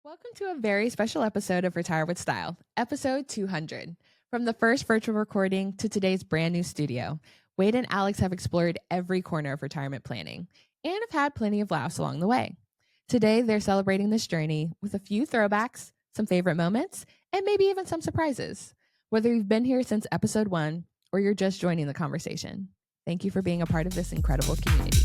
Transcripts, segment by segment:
Welcome to a very special episode of Retire with Style, episode 200. From the first virtual recording to today's brand new studio, Wade and Alex have explored every corner of retirement planning and have had plenty of laughs along the way. Today, they're celebrating this journey with a few throwbacks, some favorite moments, and maybe even some surprises. Whether you've been here since episode 1 or you're just joining the conversation, thank you for being a part of this incredible community.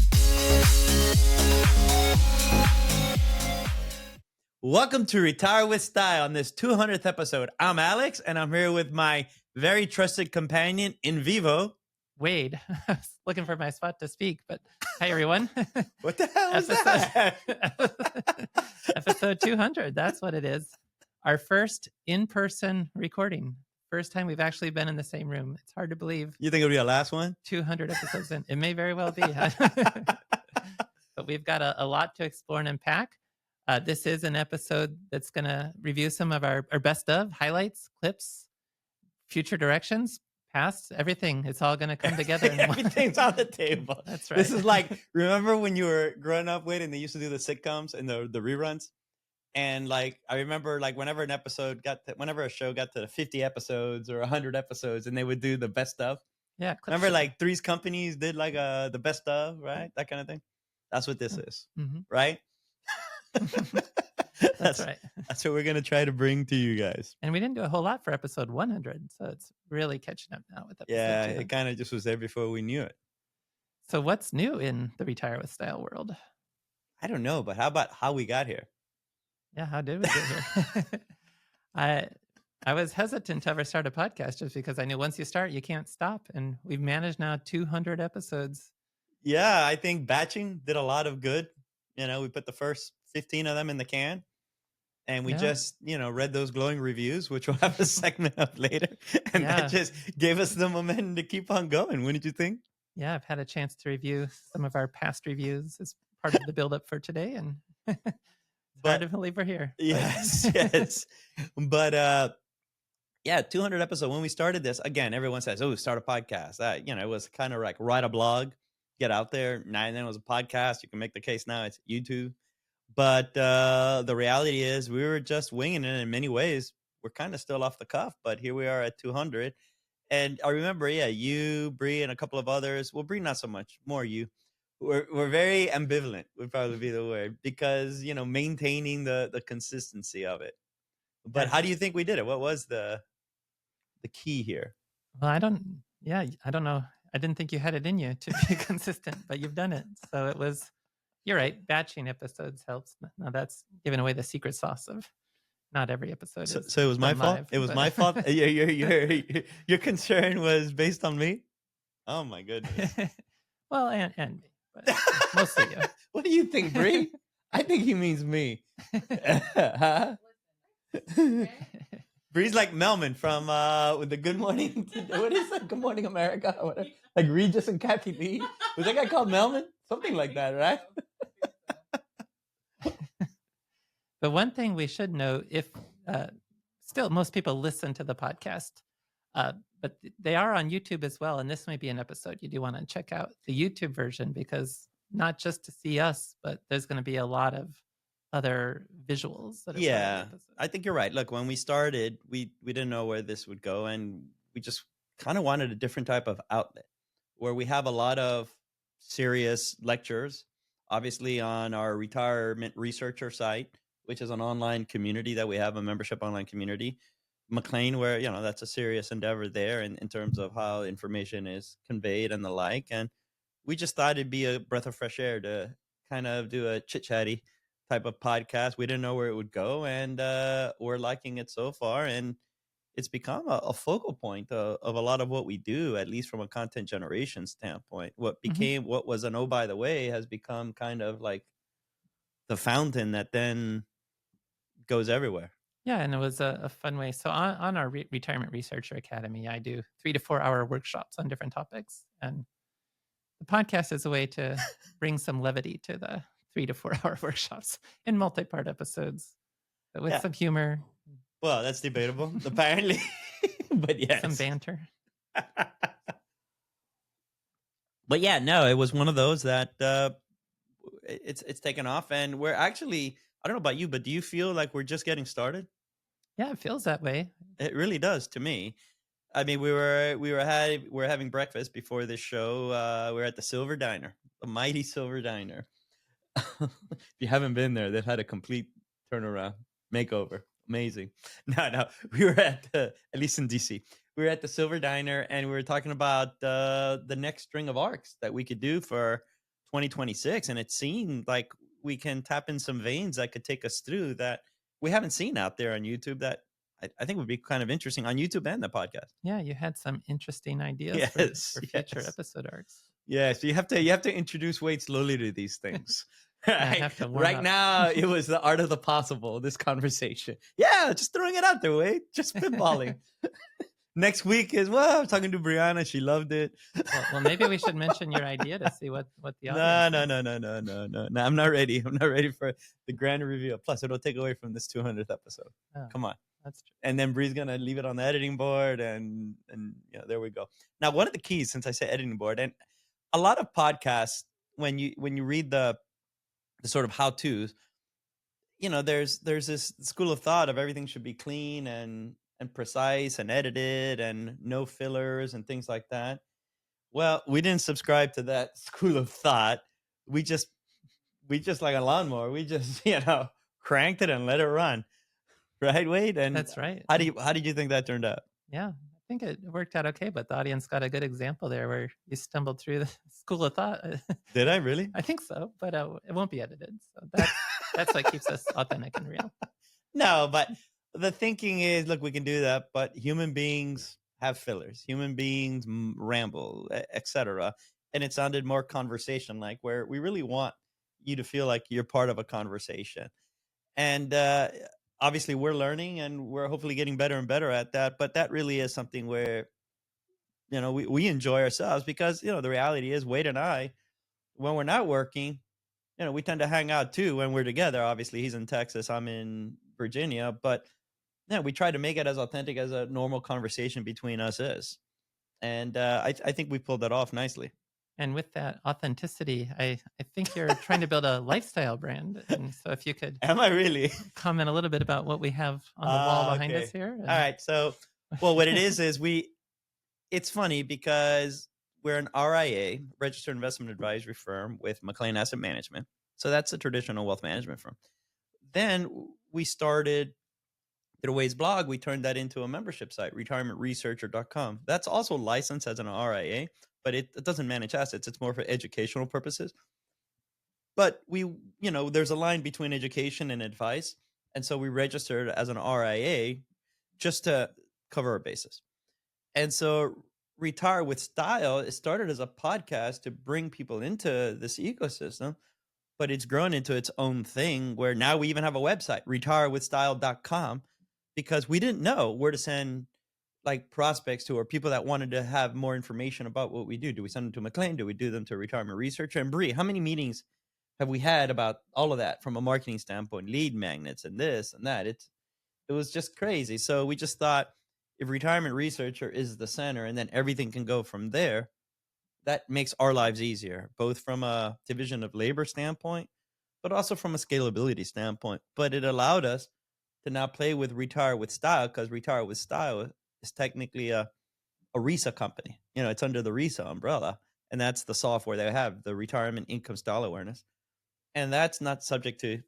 Welcome to Retire with Style on this 200th episode. I'm Alex, and I'm here with my very trusted companion in vivo, Wade. I was looking for my spot to speak, but hi, everyone. What the hell is that? Episode 200. That's what it is. Our first in-person recording. First time we've actually been in the same room. It's hard to believe. You think it'll be our last one? 200 episodes in. It may very well be. But we've got a lot to explore and unpack. This is an episode that's going to review some of our best of highlights, clips, future directions, past, everything. It's all going to come together. Everything's on the table. That's right. This is like, remember when you were growing up, Wade, and they used to do the sitcoms and the reruns? And like, I remember like whenever a show got to 50 episodes or 100 episodes and they would do the best of. Yeah. Remember like Three's Companies did like the best of, right? That kind of thing. That's what this is, right? That's right. That's what we're going to try to bring to you guys. And we didn't do a whole lot for episode 100, so it's really catching up now with episode 200. It kind of just was there before we knew it. So what's new in the Retire with Style world? I don't know, but how about how we got here? Yeah, how did we get here? I was hesitant to ever start a podcast just because I knew once you start, you can't stop. And we've managed now 200 episodes. Yeah, I think batching did a lot of good. You know, we put the first 15 of them in the can. And we just, read those glowing reviews, which we'll have a segment of later. And that just gave us the momentum to keep on going. Wouldn't you think? Yeah, I've had a chance to review some of our past reviews as part of the buildup for today. And it's hard to believe we're here. Yes. But 200 episodes. When we started this, again, everyone says, start a podcast. It was kind of like write a blog, get out there. Now and then it was a podcast. You can make the case now it's YouTube. But the reality is we were just winging it in many ways. We're kind of still off the cuff, but here we are at 200. And I remember, you, Bree, and a couple of others. Well, Bree, not so much. More you. We're very ambivalent would probably be the word because, maintaining the consistency of it. But how do you think we did it? What was the key here? Well, I don't know. I didn't think you had it in you to be consistent, but you've done it. So it was... You're right. Batching episodes helps. Now that's giving away the secret sauce of not every episode. So it was my fault. It was my fault. Your concern was based on me. Oh my goodness. Well, and me, but mostly you. What do you think, Bree? I think he means me. Bree's like Melman from with the Good Morning. What is that? Good Morning America. Or whatever. Like Regis and Kathy Lee. Was that guy called Melman? Something like that, right? But one thing we should know, if still most people listen to the podcast, but they are on YouTube as well. And this may be an episode you do want to check out the YouTube version because not just to see us, but there's going to be a lot of other visuals. I think you're right. Look, when we started, we didn't know where this would go. And we just kind of wanted a different type of outlet where we have a lot of serious lectures, obviously on our retirement researcher site, which is an online community that we have, a membership online community. McLean, where, that's a serious endeavor there in terms of how information is conveyed and the like. And we just thought it'd be a breath of fresh air to kind of do a chit-chatty type of podcast. We didn't know where it would go, and we're liking it so far. And it's become a focal point of a lot of what we do, at least from a content generation standpoint. What became what was an oh, by the way, has become kind of like the fountain that then goes everywhere. Yeah, and it was a fun way. So on our Retirement Researcher Academy, I do 3 to 4 hour workshops on different topics. And the podcast is a way to bring some levity to the 3 to 4 hour workshops in multi-part episodes, but with some humor. Well, that's debatable, apparently. But yes. Some banter. But yeah, no, it was one of those that it's taken off. And we're actually, I don't know about you, but do you feel like we're just getting started? Yeah, it feels that way. It really does to me. I mean, we were having breakfast before this show. We were at the Silver Diner, the mighty Silver Diner. If you haven't been there, they've had a complete turnaround, makeover. Amazing. No, we were at least in DC. We were at the Silver Diner, and we were talking about the next string of arcs that we could do for 2026, and it seemed like we can tap in some veins that could take us through that we haven't seen out there on YouTube. That I think would be kind of interesting on YouTube and the podcast. Yeah, you had some interesting ideas Yes, for future yes. episode arcs. Yeah, so you have to introduce Wade slowly to these things. I Right, have to warm right up. now, it was the art of the possible. This conversation, yeah, just throwing it out there, Wade, just spitballing. Next week is I was talking to Brianna. She loved it. Well, maybe we should mention your idea to see what the No, audience no. I'm not ready. I'm not ready for the grand reveal. Plus, it'll take away from this 200th episode. Oh, Come on. that's true. And then Bree's gonna leave it on the editing board, and there we go. Now, one of the keys, since I say editing board, and a lot of podcasts, when you read the sort of how tos, there's this school of thought of everything should be clean and precise and edited and no fillers and things like that. Well, we didn't subscribe to that school of thought. We just like a lawnmower. We just cranked it and let it run. Right, Wade? And That's right. how did you think that turned out? Yeah, I think it worked out okay, but the audience got a good example there where you stumbled through the school of thought. Did I really? I think so, but it won't be edited. So that's what keeps us authentic and real. No, but the thinking is, look, we can do that, but human beings have fillers. Human beings ramble, etc. And it sounded more conversation-like, where we really want you to feel like you're part of a conversation. And obviously, we're learning, and we're hopefully getting better and better at that. But that really is something where we enjoy ourselves, because the reality is, Wade and I, when we're not working, we tend to hang out too when we're together. Obviously, he's in Texas, I'm in Virginia, but we try to make it as authentic as a normal conversation between us is. And I think we pulled that off nicely. And with that authenticity, I think you're trying to build a lifestyle brand. And so if you could Am I really? comment a little bit about what we have on the wall behind okay. us here. All right. So, what it is it's funny because we're an RIA, registered investment advisory firm, with McLean Asset Management. So that's a traditional wealth management firm. Then we started through Wade's blog. We turned that into a membership site, retirementresearcher.com. That's also licensed as an RIA, but it doesn't manage assets. It's more for educational purposes. But there's a line between education and advice. And so we registered as an RIA just to cover our bases. And so Retire with Style, it started as a podcast to bring people into this ecosystem, but it's grown into its own thing, where now we even have a website, retirewithstyle.com, because we didn't know where to send prospects to, or people that wanted to have more information about what we do. Do we send them to McLean? Do we do them to Retirement Researcher? And Bree, how many meetings have we had about all of that from a marketing standpoint, lead magnets and this and that? It was just crazy. So we just thought, if Retirement Researcher is the center and then everything can go from there, that makes our lives easier, both from a division of labor standpoint, but also from a scalability standpoint. But it allowed us to now play with Retire with Style, because Retire with Style is technically a RISA company. It's under the RISA umbrella, and that's the software they have, the Retirement Income Style Awareness. And that's not subject to,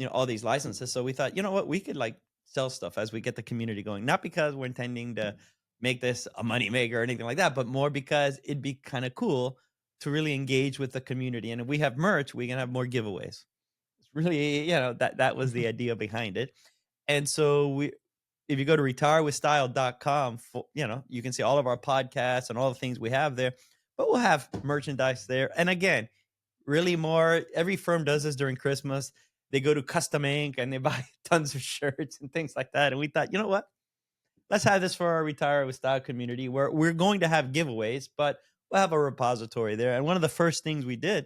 all these licenses. So we thought, we could sell stuff as we get the community going, not because we're intending to make this a money maker or anything like that, but more because it'd be kind of cool to really engage with the community. And if we have merch, we can have more giveaways. It's really, that was the idea behind it. And so if you go to retirewithstyle.com, you can see all of our podcasts and all the things we have there, but we'll have merchandise there. And again, really more, every firm does this during Christmas. They go to Custom Ink and they buy tons of shirts and things like that. And we thought, you know what? Let's have this for our Retire with Style community, where we're going to have giveaways, but we'll have a repository there. And one of the first things we did,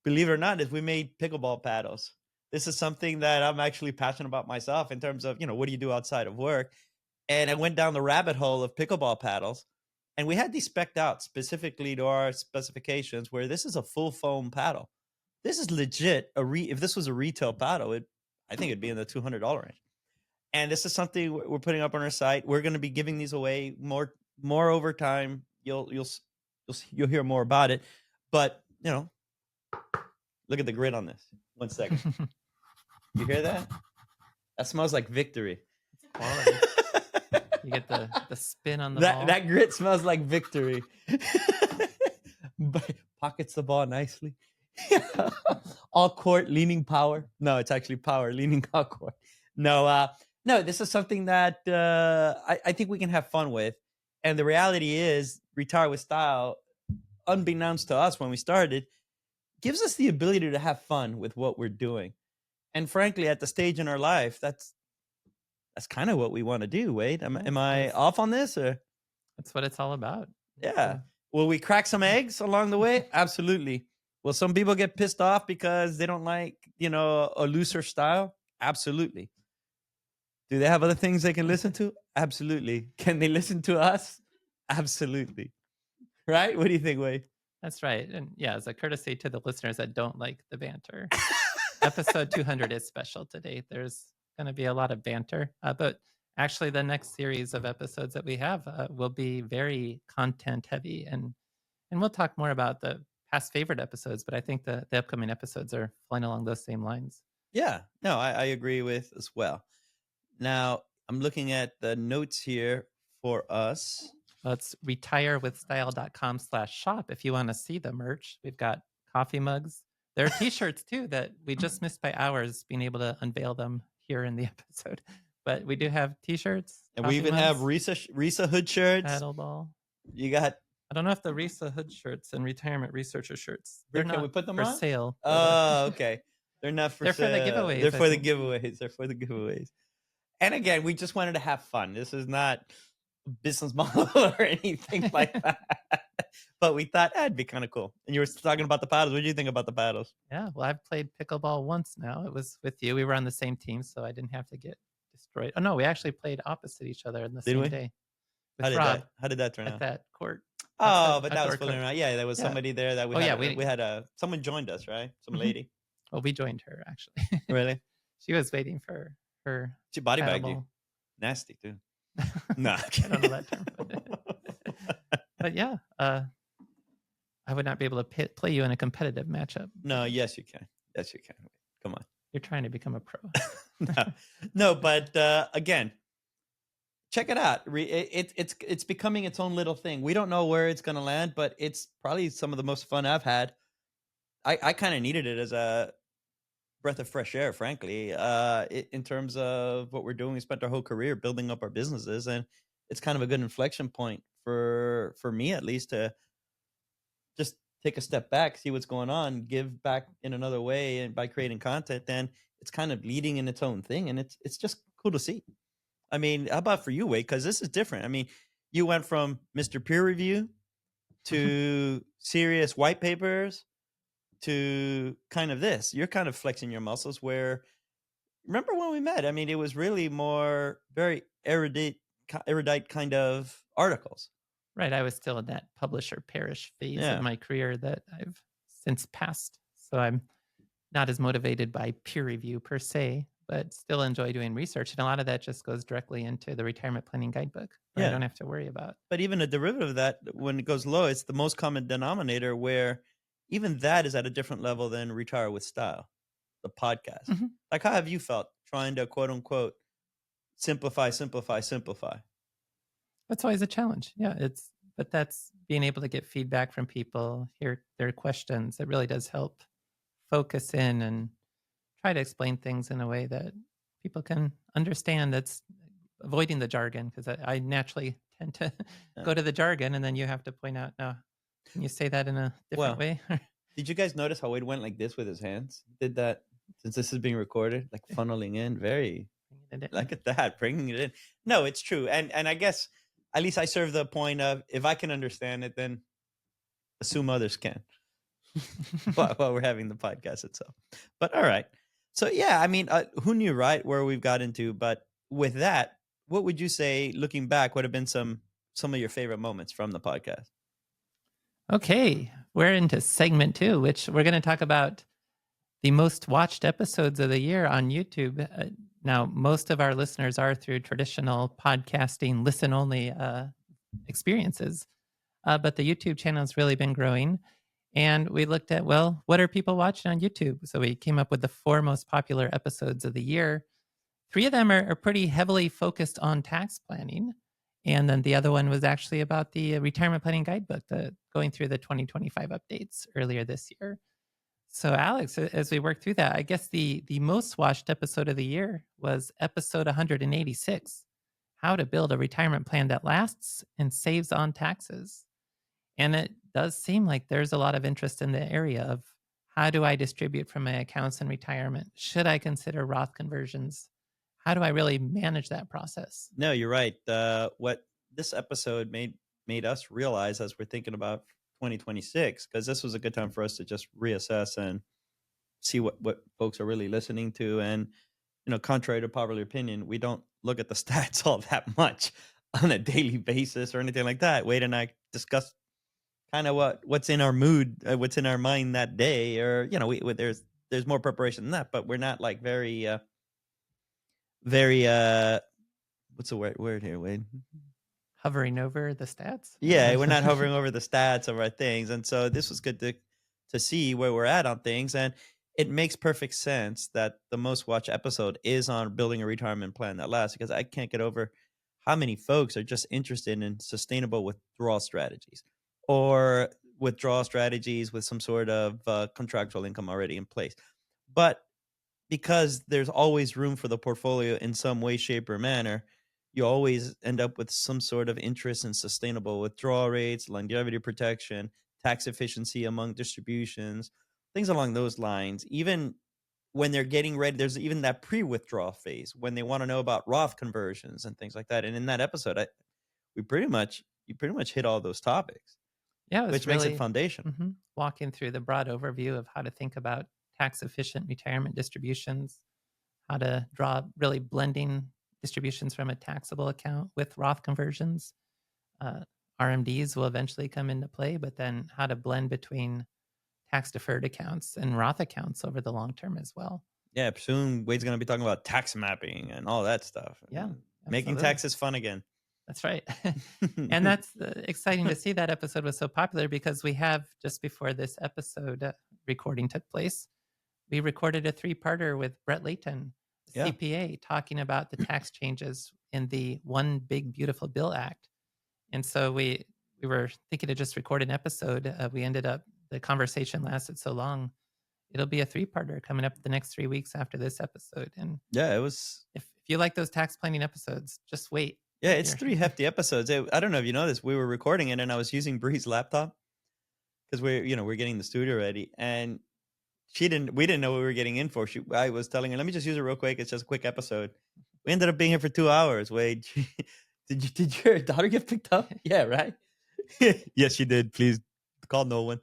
believe it or not, is we made pickleball paddles. This is something that I'm actually passionate about myself in terms of, what do you do outside of work? And I went down the rabbit hole of pickleball paddles, and we had these spec'd out specifically to our specifications, where this is a full foam paddle. this is legit. If this was a retail paddle, I think it'd be in the $200 range. And this is something we're putting up on our site. We're going to be giving these away more over time. You'll hear more about it. But look at the grid on this. 1 second. You hear that? That smells like victory. Quality. You get the spin on the ball. That grit smells like victory. Pockets the ball nicely. All court leaning power. No, it's actually power leaning all court. No, this is something that I think we can have fun with. And the reality is, Retire with Style, unbeknownst to us when we started, gives us the ability to have fun with what we're doing. And frankly, at the stage in our life, that's kind of what we want to do, Wade. Am I off on this? Or that's what it's all about. Yeah. Will we crack some eggs along the way? Absolutely. Will some people get pissed off because they don't like, a looser style? Absolutely. Do they have other things they can listen to? Absolutely. Can they listen to us? Absolutely. Right? What do you think, Wade? That's right. And yeah, as a courtesy to the listeners that don't like the banter, episode 200 is special today. There's going to be a lot of banter, but actually the next series of episodes that we have will be very content heavy, and we'll talk more about the past favorite episodes, but I think the upcoming episodes are flying along those same lines. Yeah, no, I agree with as well. Now, I'm looking at the notes here for us. It's retirewithstyle.com/shop if you want to see the merch. We've got coffee mugs. There are t-shirts too that we just missed by hours being able to unveil them here in the episode. But we do have t-shirts. And we even have RISA hood shirts. Paddleball. You got... I don't know if the RISA hood shirts and retirement researcher shirts, they're Can we put them for on? sale. Oh, okay. They're not for sale. For the giveaways. They're for the giveaways. And again, we just wanted to have fun. This is not a business model or anything like that. But we thought it'd be kind of cool. And you were talking about the paddles. What did you think about the paddles? Yeah, well, I've played pickleball once now. It was with you. We were on the same team, so I didn't have to get destroyed. Oh, no, we actually played opposite each other in the same day. How did that turn out? At that court. Oh, but that was fooling around. Yeah, there was Yeah. somebody there that we had someone joined us, right? Some lady. Well, we joined her, actually. Really? She was waiting for her. She body bagged you. paddleball. Nasty, too. No. I don't know that term. But yeah, I would not be able to play you in a competitive matchup. No, yes, you can. Yes, you can. Come on. You're trying to become a pro. No, but again, check it out. It's becoming its own little thing. We don't know where it's going to land, but it's probably some of the most fun I've had. I kind of needed it as a breath of fresh air, frankly, in terms of what we're doing. We spent our whole career building up our businesses, and it's kind of a good inflection point for me, at least, to just take a step back, see what's going on, give back in another way, and by creating content, then it's kind of leading in its own thing, and it's just cool to see. I mean, how about for you, Wade? Because this is different. I mean, you went from Mr. Peer Review to serious white papers to kind of this. You're kind of flexing your muscles where, remember when we met? I mean, it was really more very erudite kind of articles. Right. I was still in that publisher perish phase of my career that I've since passed. So I'm not as motivated by peer review per se, but still enjoy doing research. And a lot of that just goes directly into the retirement planning guidebook. I don't have to worry about. But even a derivative of that, when it goes low, it's the most common denominator, where even that is at a different level than Retire with Style, the podcast. Mm-hmm. Like, how have you felt trying to, quote unquote, simplify? That's always a challenge. Yeah, but that's being able to get feedback from people, hear their questions. It really does help focus in and try to explain things in a way that people can understand. That's avoiding the jargon, because I naturally tend to go to the jargon, and then you have to point out, no, can you say that in a different way? Did you guys notice how Wade went like this with his hands? Did that, since this is being recorded, like funneling in, very, look at that, bringing it in. No, it's true. And I guess at least I serve the point of, if I can understand it, then assume others can while we're having the podcast itself. But all right. So yeah, I mean, who knew, right, where we've got into? But with that, what would you say, looking back, would have been some of your favorite moments from the podcast? Okay, we're into segment 2, which we're going to talk about the most watched episodes of the year on YouTube. Now, most of our listeners are through traditional podcasting, listen only experiences, but the YouTube channel has really been growing. And we looked at, well, what are people watching on YouTube? So we came up with the 4 most popular episodes of the year. 3 of them are pretty heavily focused on tax planning. And then the other one was actually about the retirement planning guidebook, going through the 2025 updates earlier this year. So, Alex, as we work through that, I guess the most watched episode of the year was episode 186, How to Build a Retirement Plan That Lasts and Saves on Taxes. And it does seem like there's a lot of interest in the area of how do I distribute from my accounts in retirement? Should I consider Roth conversions? How do I really manage that process? No, you're right. What this episode made us realize as we're thinking about 2026, because this was a good time for us to just reassess and see what folks are really listening to. And, contrary to popular opinion, we don't look at the stats all that much on a daily basis or anything like that. Wade and I discussed kind of what's in our mood, what's in our mind that day, or, there's more preparation than that, but we're not like very, what's the word here, Wade? Hovering over the stats? Yeah, we're not hovering over the stats of our things. And so this was good to see where we're at on things. And it makes perfect sense that the most watched episode is on building a retirement plan that lasts, because I can't get over how many folks are just interested in sustainable withdrawal strategies, or withdrawal strategies with some sort of contractual income already in place. But because there's always room for the portfolio in some way, shape, or manner, you always end up with some sort of interest in sustainable withdrawal rates, longevity protection, tax efficiency among distributions, things along those lines. Even when they're getting ready, there's even that pre-withdrawal phase when they want to know about Roth conversions and things like that. And in that episode, you pretty much hit all those topics, Yeah, which makes it foundational. Walking through the broad overview of how to think about tax efficient retirement distributions, how to draw really blending distributions from a taxable account with Roth conversions. RMDs will eventually come into play, but then how to blend between tax deferred accounts and Roth accounts over the long term as well. Yeah, soon Wade's going to be talking about tax mapping and all that stuff. Yeah, making taxes fun again. That's right. And that's exciting to see that episode was so popular, because we have, just before this episode recording took place, we recorded a 3-parter with Brett Layton, CPA, talking about the tax changes in the One Big Beautiful Bill Act. And so we were thinking to just record an episode. We ended up, the conversation lasted so long. It'll be a 3-parter coming up the next 3 weeks after this episode. And yeah, it was. If you like those tax planning episodes, just wait. Yeah, it's 3 hefty episodes. I don't know if you know this. We were recording it, and I was using Bree's laptop because we're getting the studio ready, and we didn't know what we were getting in for. I was telling her, let me just use it real quick. It's just a quick episode. We ended up being here for 2 hours. Wade, did your daughter get picked up? Yeah, right. Yes, she did. Please call no one.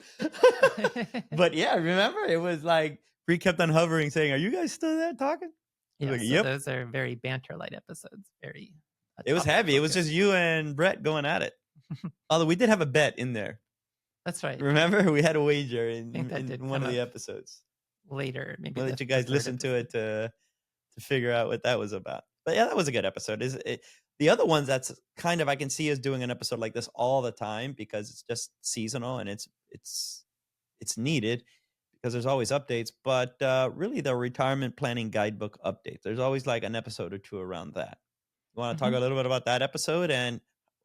But yeah, remember, it was like Bree kept on hovering, saying, "Are you guys still there talking?" Yeah, like, so yep. Those are very banter light episodes. It was heavy. It was just you and Brett going at it. Although we did have a bet in there. That's right. Remember, we had a wager in one of the episodes. Later, maybe. We'll let you guys listen to it to figure out what that was about. But yeah, that was a good episode. The other ones, that's kind of, I can see us doing an episode like this all the time, because it's just seasonal and it's needed because there's always updates. But really, the retirement planning guidebook updates, there's always like an episode or 2 around that. You want to talk a little bit about that episode and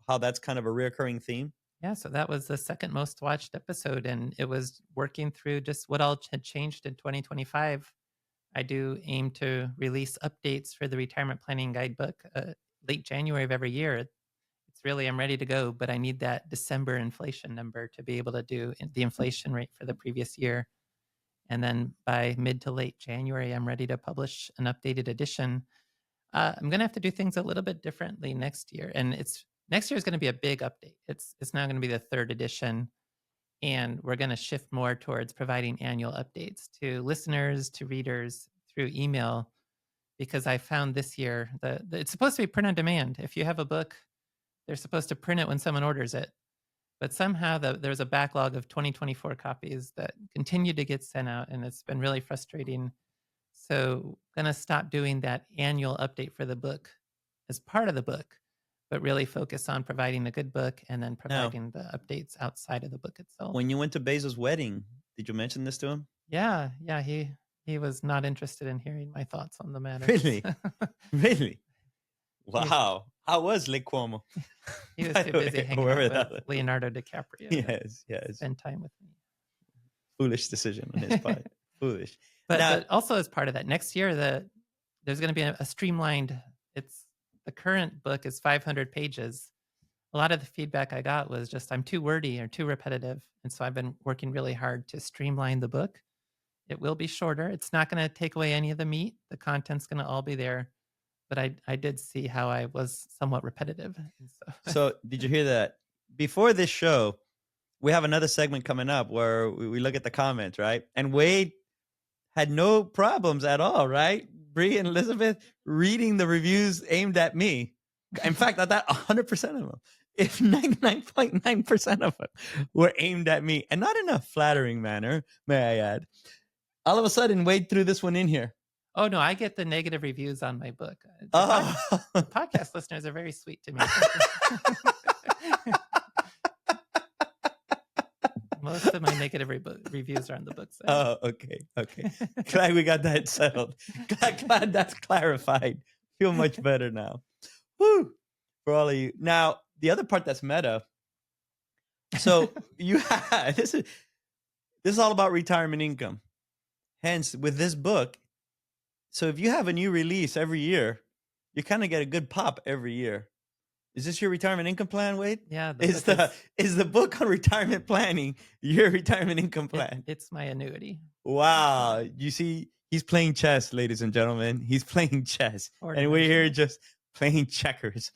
how that's kind of a reoccurring theme? Yeah, so that was the second most watched episode, and it was working through just what all had changed in 2025. I do aim to release updates for the retirement planning guidebook late January of every year. It's really, I'm ready to go, but I need that December inflation number to be able to do the inflation rate for the previous year. And then by mid to late January, I'm ready to publish an updated edition. I'm going to have to do things a little bit differently next year. And next year is going to be a big update. It's now going to be the 3rd edition. And we're going to shift more towards providing annual updates to listeners, to readers through email, because I found this year it's supposed to be print on demand. If you have a book, they're supposed to print it when someone orders it. But somehow there's a backlog of 2024 copies that continue to get sent out, and it's been really frustrating. So going to stop doing that annual update for the book as part of the book, but really focus on providing a good book and then Now, providing the updates outside of the book itself. when you went to Bezos' wedding, did you mention this to him? Yeah, he was not interested in hearing my thoughts on the matter. Really? Really? Wow. How was Lake Como? He was By too the busy way, hanging wherever out that with was. Leonardo DiCaprio to Yes. spend time with me. Foolish decision on his part. Foolish. But Now, also as part of that, next year there's going to be a streamlined. The current book is 500 pages. A lot of the feedback I got was just I'm too wordy or too repetitive, and so I've been working really hard to streamline the book. It will be shorter. It's not going to take away any of the meat. The content's going to all be there. But I did see how I was somewhat repetitive. And so did you hear that? Before this show, we have another segment coming up where we look at the comments, right? And Wade had no problems at all, right? Bree and Elizabeth reading the reviews aimed at me. In fact, I thought 100% of them, if 99.9% of them were aimed at me, and not in a flattering manner, may I add. All of a sudden, Wade threw this one in here. Oh, no, I get the negative reviews on my book. The podcast listeners are very sweet to me. Most of my negative reviews are on the book side. Oh, okay. Glad we got that settled. Glad that's clarified. Feel much better now. Woo! For all of you. Now, the other part that's meta. So you have this is all about retirement income. Hence, with this book, so if you have a new release every year, you kind of get a good pop every year. Is this your retirement income plan, Wade? Yeah. Is the book on retirement planning your retirement income plan? It's my annuity. Wow. You see, he's playing chess, ladies and gentlemen. He's playing chess. And we're here just playing checkers.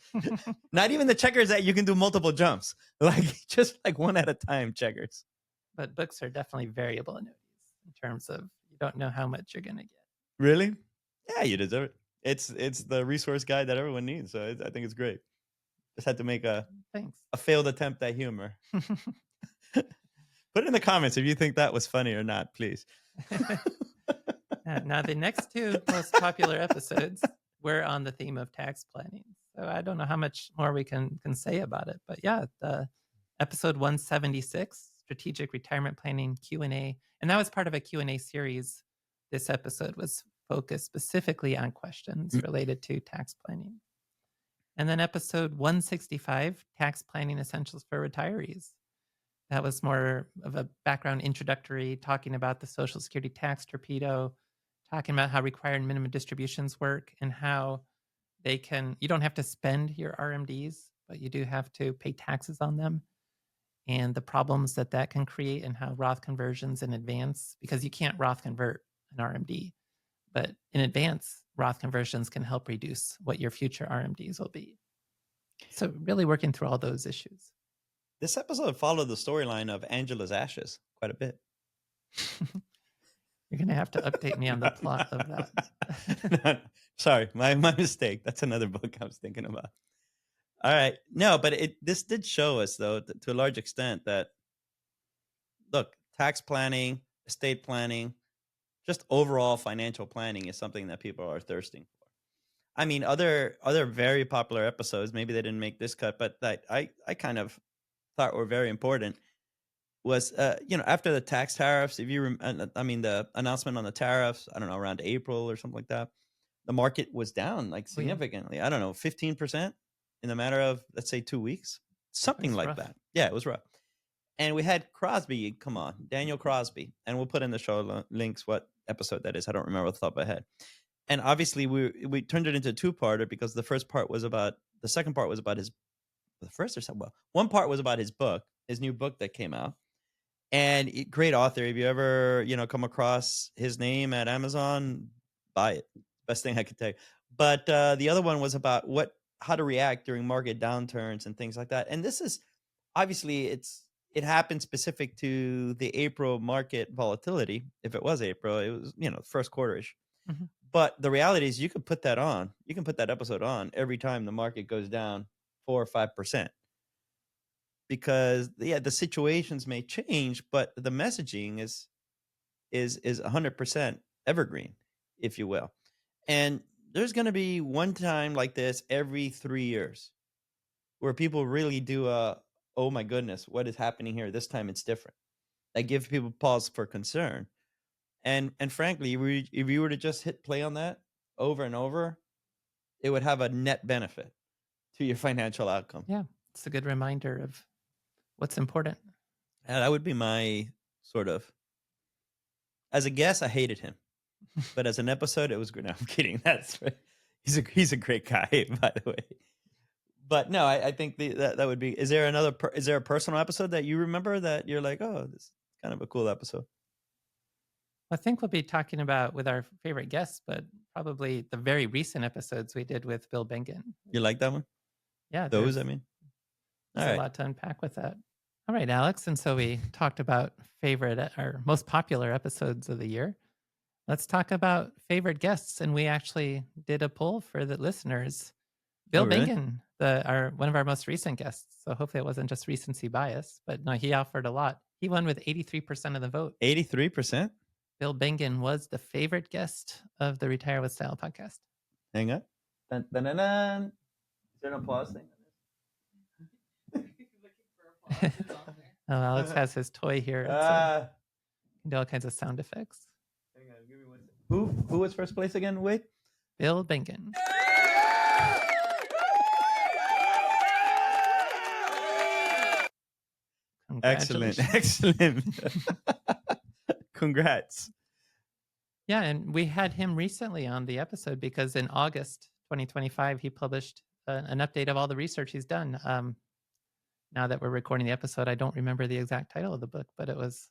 Not even the checkers that you can do multiple jumps. Just one at a time checkers. But books are definitely variable annuities in terms of you don't know how much you're going to get. Really? Yeah, you deserve it. It's the resource guide that everyone needs. So I think it's great. Just had to make a failed attempt at humor. Put it in the comments if you think that was funny or not, please. Now, the next two most popular episodes were on the theme of tax planning. So I don't know how much more we can say about it. But yeah, the episode 176, Strategic Retirement Planning Q&A. And that was part of a Q&A series. This episode was focused specifically on questions related to tax planning. And then episode 165, Tax Planning Essentials for Retirees. That was more of a background introductory, talking about the Social Security tax torpedo, talking about how required minimum distributions work and how you don't have to spend your RMDs, but you do have to pay taxes on them, and the problems that can create, and how Roth conversions in advance, because you can't Roth convert an RMD, but in advance, Roth conversions can help reduce what your future RMDs will be. So really working through all those issues. This episode followed the storyline of Angela's Ashes quite a bit. You're going to have to update me on the plot of that. Sorry, my mistake. That's another book I was thinking about. All right. No, but this did show us, though, to a large extent that, look, tax planning, estate planning, just overall financial planning is something that people are thirsting for. I mean, other very popular episodes, maybe they didn't make this cut, but that I kind of thought were very important was, after the tax tariffs, the announcement on the tariffs, I don't know, around April or something like that, the market was down significantly. I don't know, 15% in a matter of, let's say, 2 weeks, something like that. Yeah, it was rough. And we had Crosby come on, Daniel Crosby, and we'll put in the show links what episode that is. I don't remember off the top of my head. And obviously we turned it into a two-parter because the second part was about one part was about his book, his new book that came out. And great author. If you ever, come across his name at Amazon, buy it. Best thing I could tell you. But the other one was about how to react during market downturns and things like that. And this is obviously it happened specific to the April market volatility. If it was April, it was, first quarter-ish. Mm-hmm. But the reality is you can put that episode on every time the market goes down 4 or 5%. because the situations may change, but the messaging is 100% evergreen, if you will. And there's going to be one time like this every 3 years where people really do oh my goodness, what is happening here? This time it's different. That gives people pause for concern. And frankly, if you were to just hit play on that over and over, it would have a net benefit to your financial outcome. Yeah, it's a good reminder of what's important. And that would be my sort of. As a guest, I hated him, but as an episode, it was good. No, I'm kidding. That's right. He's a great guy, by the way. But no, I think that would be. Is there is there a personal episode that you remember that you're like, oh, this is kind of a cool episode? I think we'll be talking about with our favorite guests, but probably the very recent episodes we did with Bill Bengen. You like that one? Yeah, those. I mean, there's a lot to unpack with that. All right, Alex. And so we talked about favorite or most popular episodes of the year. Let's talk about favorite guests. And we actually did a poll for the listeners. Bill Bengen, one of our most recent guests. So hopefully it wasn't just recency bias, but no, he offered a lot. He won with 83% of the vote. 83%? Bill Bengen was the favorite guest of the Retire with Style podcast. Hang on. Dun, dun, dun, dun. Is there an applause thing? Oh, Alex has his toy here. Do all kinds of sound effects. Hang on, give me 1 second. Who was first place again? Wait. Bill Bengen. Excellent. Congrats. Yeah, and we had him recently on the episode because in August 2025, he published an update of all the research he's done. Now that we're recording the episode, I don't remember the exact title of the book, but it was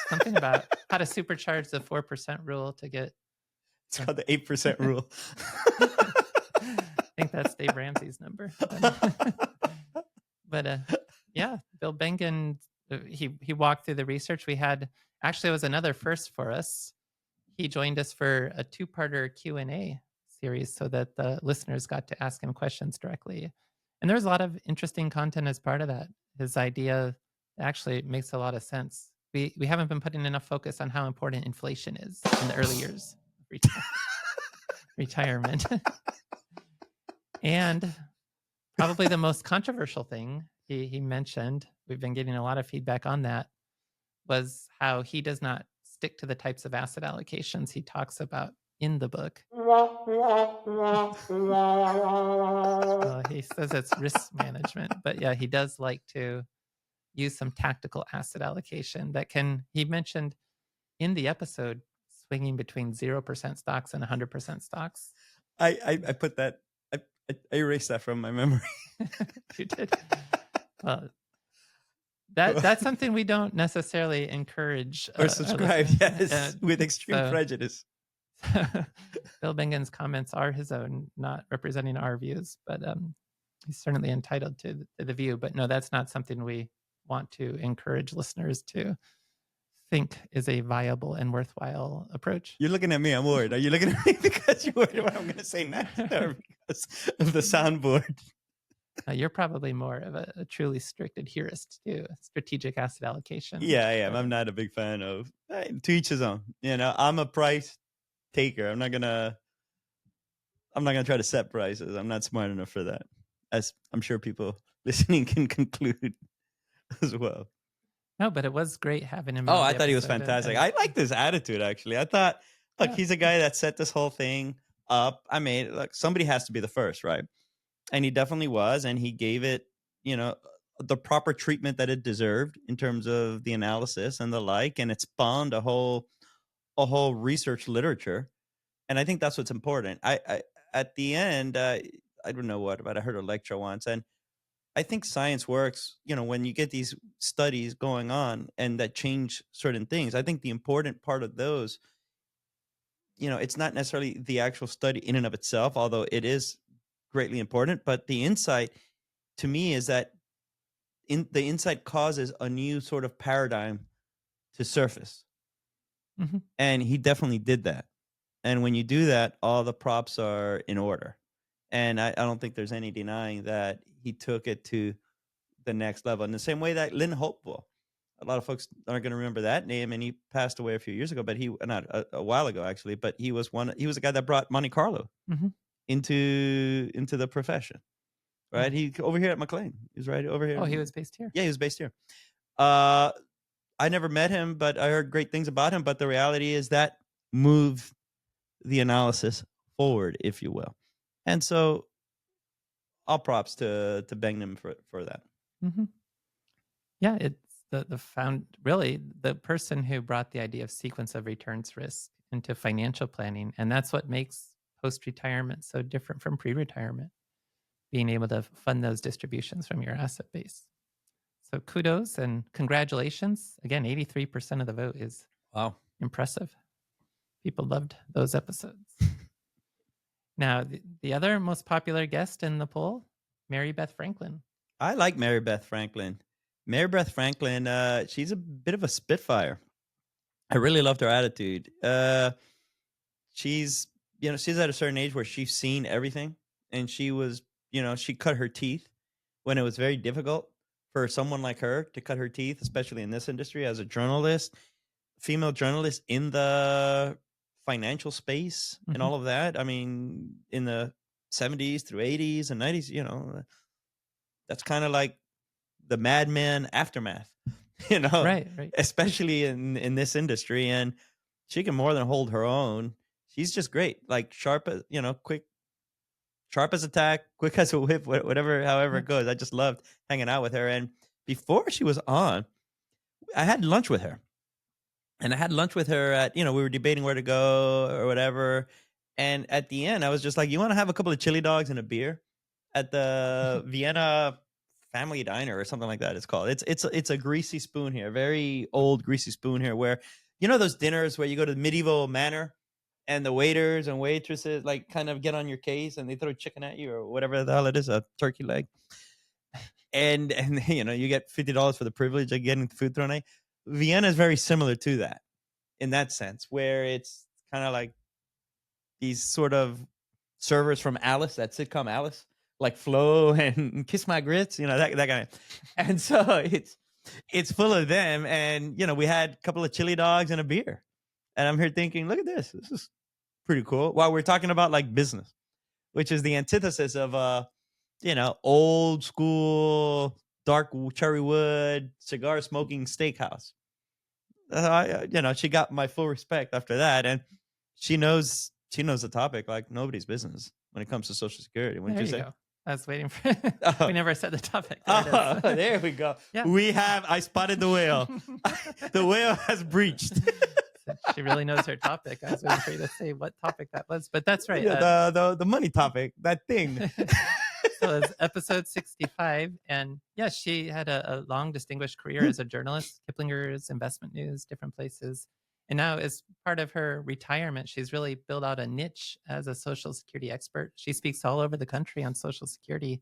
something about how to supercharge the 4% rule to get. It's called the 8% rule. I think that's Dave Ramsey's number. But yeah, Bill Bengen, he walked through the research. We had, actually, it was another first for us. He joined us for a 2-parter Q&A series so that the listeners got to ask him questions directly. And there's a lot of interesting content as part of that. His idea actually makes a lot of sense. We haven't been putting enough focus on how important inflation is in the early years of retirement. And probably the most controversial thing he mentioned, we've been getting a lot of feedback on that, was how he does not stick to the types of asset allocations he talks about in the book. He says it's risk management, but yeah, he does like to use some tactical asset allocation that can, he mentioned in the episode, swinging between 0% stocks and 100% stocks. I put that, I erased that from my memory. You did? Well, that's something we don't necessarily encourage or subscribe. Yes, with extreme prejudice. Bill Bengen's comments are his own, not representing our views, but he's certainly entitled to the view. But no, that's not something we want to encourage listeners to think is a viable and worthwhile approach. You're looking at me. I'm worried. Are you looking at me because you're worried what I'm going to say next, or because of the soundboard? You're probably more of a truly strict adherist to strategic asset allocation. Yeah, I am. I'm not a big fan of to each his own. You know, I'm a price taker. I'm not gonna try to set prices. I'm not smart enough for that, as I'm sure people listening can conclude as well. No, but it was great having him. Oh, I thought he was fantastic. I like this attitude, actually. I thought, look, he's a guy that set this whole thing up. I mean, look, somebody has to be the first, right? And he definitely was, and he gave it, you know, the proper treatment that it deserved in terms of the analysis and the like, and it spawned a whole research literature. And I think that's what's important. I at the end, I don't know what, but I heard a lecture once, and I think science works, you know, when you get these studies going on and that change certain things. I think the important part of those, you know, it's not necessarily the actual study in and of itself, although it is greatly important, but the insight to me is that the insight causes a new sort of paradigm to surface. Mm-hmm. And he definitely did that. And when you do that, all the props are in order. And I don't think there's any denying that he took it to the next level. In the same way that Lynn Hopewell, a lot of folks aren't going to remember that name, and he passed away a few years ago, but not a while ago actually, but he was a guy that brought Monte Carlo into the profession, right? He over here at McLean. He was right over here. Oh, he was based here. Yeah, he was based here. I never met him, but I heard great things about him. But the reality is that moved the analysis forward, if you will. And so all props to Bengen for that. Yeah, it's really the person who brought the idea of sequence of returns risk into financial planning. And that's what makes post-retirement so different from pre-retirement, being able to fund those distributions from your asset base. So kudos and congratulations. Again, 83% of the vote is impressive. People loved those episodes. Now, the other most popular guest in the poll, Mary Beth Franklin. I like Mary Beth Franklin. Mary Beth Franklin, she's a bit of a spitfire. I really loved her attitude. She's at a certain age where she's seen everything, and she was, she cut her teeth when it was very difficult for someone like her to cut her teeth, especially in this industry as a journalist, female journalist in the financial space and all of that. I mean, in the 70s through 80s and 90s, that's kind of like the Mad Men aftermath, right. Especially in this industry. And she can more than hold her own. She's just great, like sharp, quick, sharp as a tack, quick as a whip, however it goes. I just loved hanging out with her. And before she was on, I had lunch with her. And I had lunch with her at, we were debating where to go or whatever. And at the end, I was just like, you want to have a couple of chili dogs and a beer at the Vienna Family Diner or something like that it's called. It's a greasy spoon here, very old greasy spoon here, where, those dinners where you go to the medieval manor and the waiters and waitresses like kind of get on your case and they throw chicken at you or whatever the hell it is, a turkey leg. And you get $50 for the privilege of getting food thrown at you. Vienna is very similar to that in that sense, where it's kind of like these sort of servers from Alice, that sitcom Alice, like Flo and Kiss My Grits, that kind of. And so it's full of them. And, we had a couple of chili dogs and a beer. And I'm here thinking, look at this. This is pretty cool. While we're talking about like business, which is the antithesis of, old school, dark cherry wood, cigar smoking steakhouse. She got my full respect after that. And she knows the topic like nobody's business when it comes to Social Security. Wouldn't you say? Go. I was waiting for we never said the topic. There we go. Yeah. I spotted the whale. The whale has breached. She really knows her topic. I was waiting for you to say what topic that was, but that's right. Yeah, the money topic, that thing. So it's episode 65. And she had a long distinguished career as a journalist, Kiplinger's, Investment News, different places. And now, as part of her retirement, she's really built out a niche as a Social Security expert. She speaks all over the country on Social Security.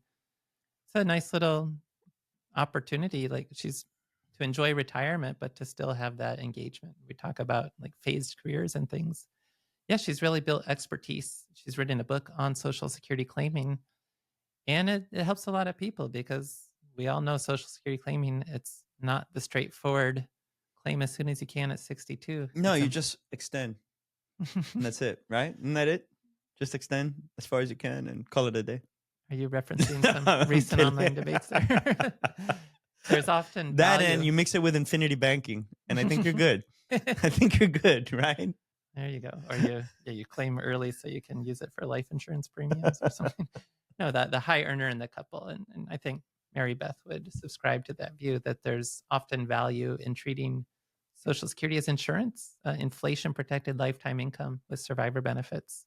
It's a nice little opportunity. Like she's to enjoy retirement, but to still have that engagement. We talk about like phased careers and things. Yeah, she's really built expertise. She's written a book on Social Security claiming. And it helps a lot of people because we all know Social Security claiming, it's not the straightforward claim as soon as you can at 62. No, you just extend. And that's it, right? Isn't that it? Just extend as far as you can and call it a day. Are you referencing some recent online debates there? There's often that value. And you mix it with infinity banking, and I think you're good. I think you're good, right? There you go. Or you claim early so you can use it for life insurance premiums or something. No, the high earner in the couple. And I think Mary Beth would subscribe to that view that there's often value in treating Social Security as insurance, inflation-protected lifetime income with survivor benefits.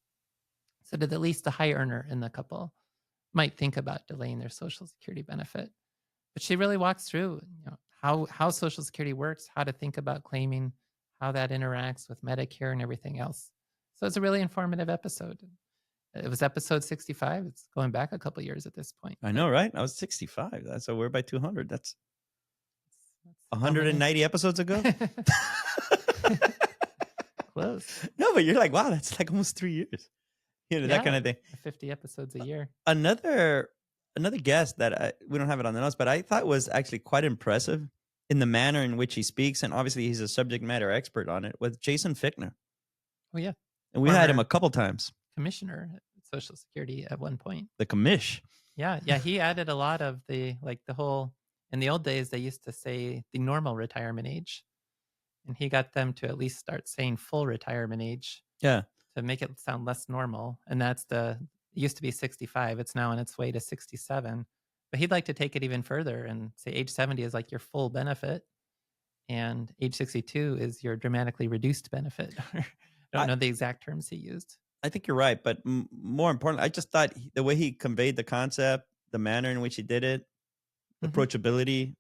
So that at least the high earner in the couple might think about delaying their Social Security benefit. But she really walks through how Social Security works, how to think about claiming, how that interacts with Medicare and everything else. So it's a really informative episode. It was episode 65. It's going back a couple of years at this point. I know, right? I was 65. So we're by 200. That's 190 episodes ago. Close. No, but you're like, wow, that's like almost 3 years. That kind of thing. 50 episodes a year. Another another guest that we don't have it on the notes, but I thought was actually quite impressive in the manner in which he speaks, and obviously he's a subject matter expert on it, with Jason Fichtner. Oh yeah, And we had him Former a couple times. commissioner at Social Security at one point. The commish. Yeah, he added a lot of the whole. In the old days, they used to say the normal retirement age, and he got them to at least start saying full retirement age. Yeah. To make it sound less normal, and it used to be 65. It's now on its way to 67. But he'd like to take it even further and say age 70 is like your full benefit, and age 62 is your dramatically reduced benefit. I don't know the exact terms he used. I think you're right, but more importantly, I just thought the way he conveyed the concept, the manner in which he did it, the approachability,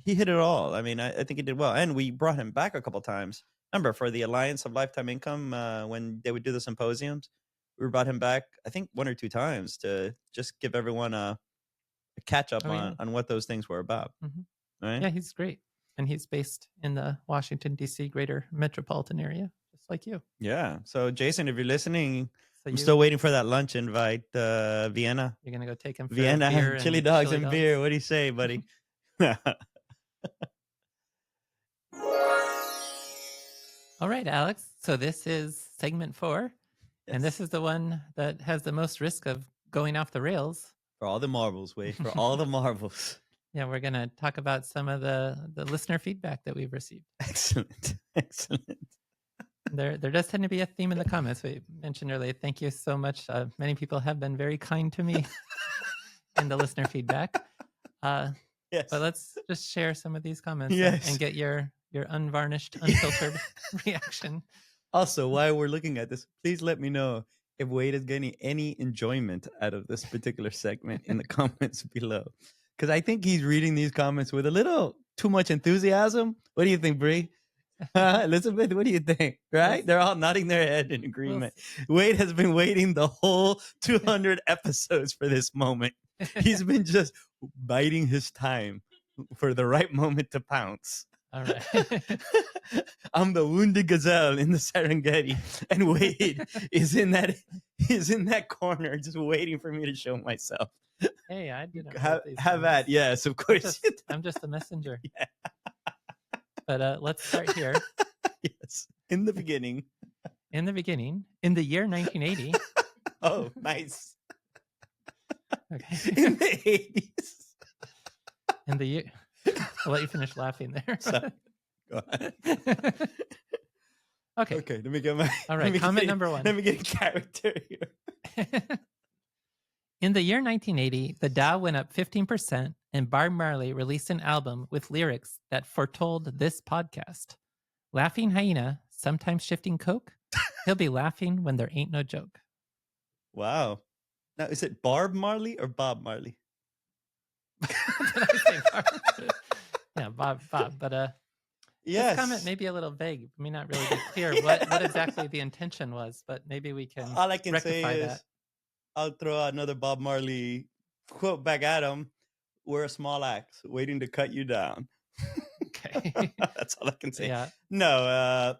he hit it all. I mean, I think he did well. And we brought him back a couple times. Remember, for the Alliance of Lifetime Income, when they would do the symposiums, we brought him back, I think, 1 or 2 times to just give everyone a catch up on what those things were about. Right? Yeah, he's great. And he's based in the Washington, D.C. greater metropolitan area, just like you. Yeah. So, Jason, if you're listening, I'm still waiting for that lunch invite, Vienna. You're going to go take him for Vienna, beer chili dogs and beer. What do you say, buddy? All right, Alex. So this is segment 4. Yes. And this is the one that has the most risk of going off the rails. For all the marbles, Wade. For all the marbles. Yeah, we're going to talk about some of the listener feedback that we've received. Excellent. Excellent. There does tend to be a theme in the comments. We mentioned earlier. Thank you so much. Many people have been very kind to me in the listener feedback. Yes. But let's just share some of these comments and get your unvarnished, unfiltered reaction. Also, while we're looking at this, please let me know if Wade is getting any enjoyment out of this particular segment in the comments below. Because I think he's reading these comments with a little too much enthusiasm. What do you think, Bree? Elizabeth, what do you think? Right? They're all nodding their head in agreement. Wade has been waiting the whole 200 episodes for this moment. He's been just biding his time for the right moment to pounce. All right. I'm the wounded gazelle in the Serengeti, and Wade is in that corner just waiting for me to show myself. Hey, I didn't have at. Yes, of course. I'm just a messenger. Yeah. But let's start here. Yes, in the beginning. In the beginning, in the year 1980. Oh, nice. Okay. In the 80s. In the year. I'll let you finish laughing there. Sorry. Go ahead. Okay. Okay, let me get my... All right, comment number 1. Let me get a character here. In the year 1980, the Dow went up 15%, and Bob Marley released an album with lyrics that foretold this podcast. Laughing hyena, sometimes shifting coke. He'll be laughing when there ain't no joke. Wow. Now, is it Barb Marley or Bob Marley? Did I say Bob? Yeah, Bob. But yes. This comment may be a little vague. It may not really be clear what exactly the intention was, but maybe we can all I can rectify say is that. I'll throw out another Bob Marley quote back at him. We're a small axe waiting to cut you down. Okay. That's all I can say. Yeah. No,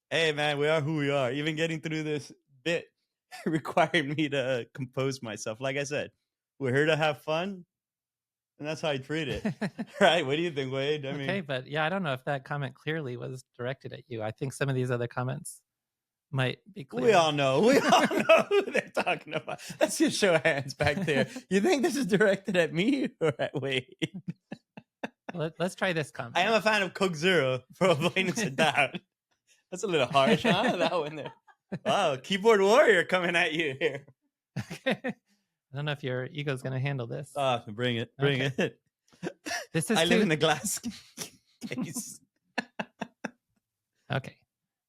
hey man, we are who we are. Even getting through this bit required me to compose myself. Like I said, we're here to have fun, and that's how I treat it. Right? What do you think, Wade? I mean, but yeah, I don't know if that comment clearly was directed at you. I think some of these other comments might be clear. We all know who they're talking about. Let's just show hands back there. You think this is directed at me or at Wade? Let's try this comment. I am a fan of Coke Zero for avoidance of doubt. That's a little harsh, huh? That one there. Wow, keyboard warrior coming at you here. Okay. I don't know if your ego's going to handle this. Bring it. Bring it. This is I live in the glass case. Okay.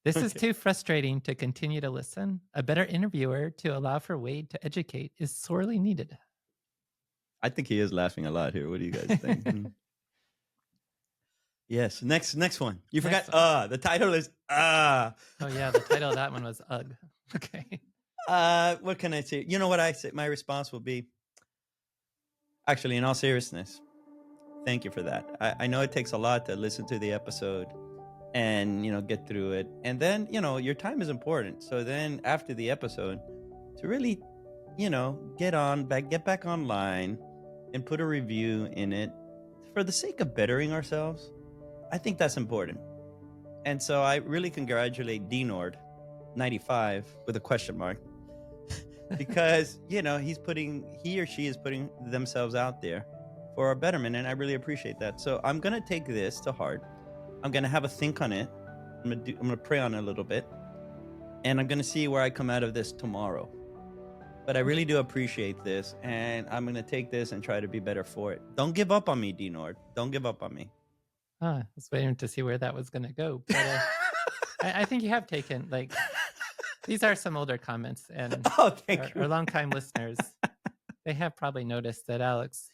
This is too frustrating to continue to listen. A better interviewer to allow for Wade to educate is sorely needed. I think he is laughing a lot here. What do you guys think? Yes. Next one. You forgot. The title is Oh yeah, the title of that one was Ugh. Okay. What can I say? You know what I say? My response will be, actually, in all seriousness, thank you for that. I know it takes a lot to listen to the episode and, get through it. And then, your time is important. So then after the episode, to really, get back online and put a review in it for the sake of bettering ourselves. I think that's important. And so I really congratulate DNord95 with a question mark because, he or she is putting themselves out there for our betterment. And I really appreciate that. So I'm going to take this to heart. I'm going to have a think on it. I'm going to pray on it a little bit. And I'm going to see where I come out of this tomorrow. But I really do appreciate this. And I'm going to take this and try to be better for it. Don't give up on me, DNord. Don't give up on me. I was waiting to see where that was going to go. But I think you have taken, like, these are some older comments. And thank you. Our longtime listeners, they have probably noticed that Alex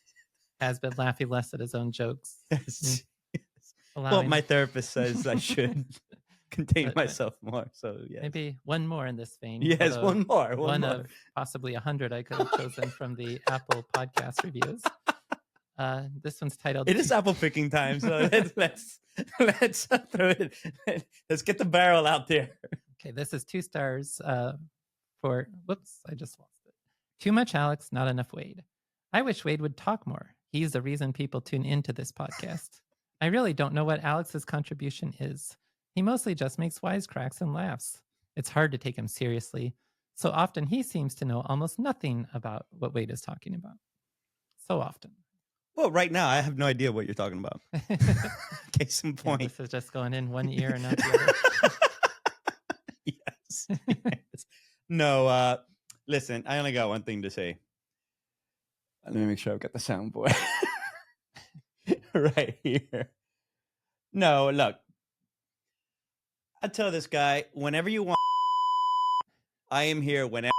has been laughing less at his own jokes. Yes. Well, my therapist says I should contain myself more. So yeah, maybe one more in this vein. Yes, one more. One of possibly 100 I could have chosen from the Apple podcast reviews. This one's titled. It is apple picking time, so let's throw it. Let's get the barrel out there. Okay, this is 2 stars. For whoops, I just lost it. Too much Alex, not enough Wade. I wish Wade would talk more. He's the reason people tune into this podcast. I really don't know what Alex's contribution is. He mostly just makes wisecracks and laughs. It's hard to take him seriously. So often he seems to know almost nothing about what Wade is talking about. So often. Well, right now, I have no idea what you're talking about. Case in point. Yeah, this is just going in one ear and out the other. Yes. No, listen, I only got one thing to say. Let me make sure I've got the soundboard right here. No, look. I tell this guy, whenever you want, I am here whenever.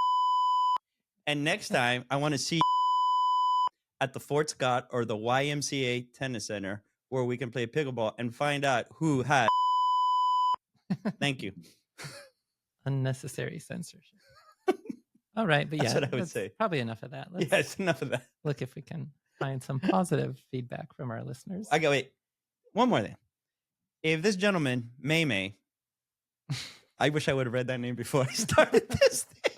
And next time, I want to see at the Fort Scott or the YMCA Tennis Center where we can play pickleball and find out who had. Thank you. Unnecessary censorship. All right, but yeah, that's what I would say. Probably enough of that. Yes, enough of that. Look if we can find some positive feedback from our listeners. Wait. One more thing. If this gentleman, May, I wish I would have read that name before I started this thing.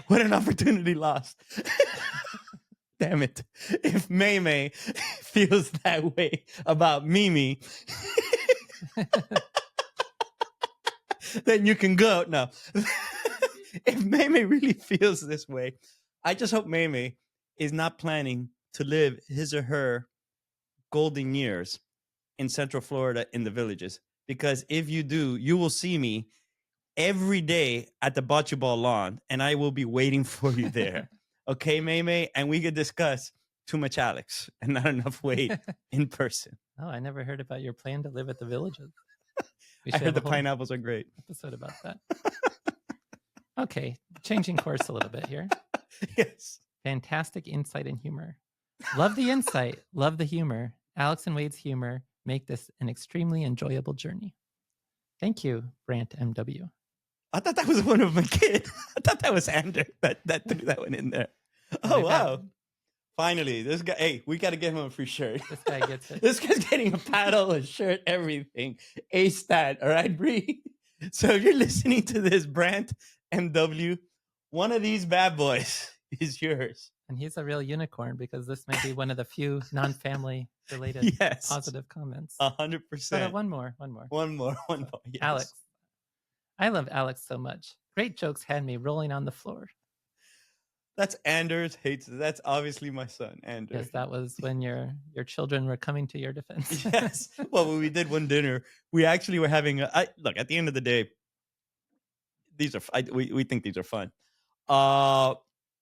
What an opportunity lost. Damn it. If May feels that way about Mimi, then you can go. No. If May really feels this way, I just hope May is not planning to live his or her golden years in Central Florida in the villages. Because if you do, you will see me every day at the bocce ball lawn, and I will be waiting for you there. Okay, May? And we could discuss too much Alex and not enough Wade in person. Oh, I never heard about your plan to live at the villages. I heard the pineapples are great. Episode about that. Okay, changing course a little bit here. Yes. Fantastic insight and humor. Love the insight, love the humor. Alex and Wade's humor make this an extremely enjoyable journey. Thank you, Brant MW. I thought that was one of my kids. I thought that was Ander that threw that one in there. Oh, wow. Finally, this guy, hey, we got to give him a free shirt. This guy gets it. This guy's getting a paddle, a shirt, everything. A stat, all right, Bree? So if you're listening to this, Brant MW, one of these bad boys is yours. And he's a real unicorn because this may be one of the few non-family related positive comments. 100%. One more. Yes. Alex. I love Alex so much. Great jokes had me rolling on the floor. That's Anders hates. That's obviously my son, Anders. Yes, that was when your children were coming to your defense. Yes. Well, when we did one dinner, we actually were having look, at the end of the day, these are we think these are fun.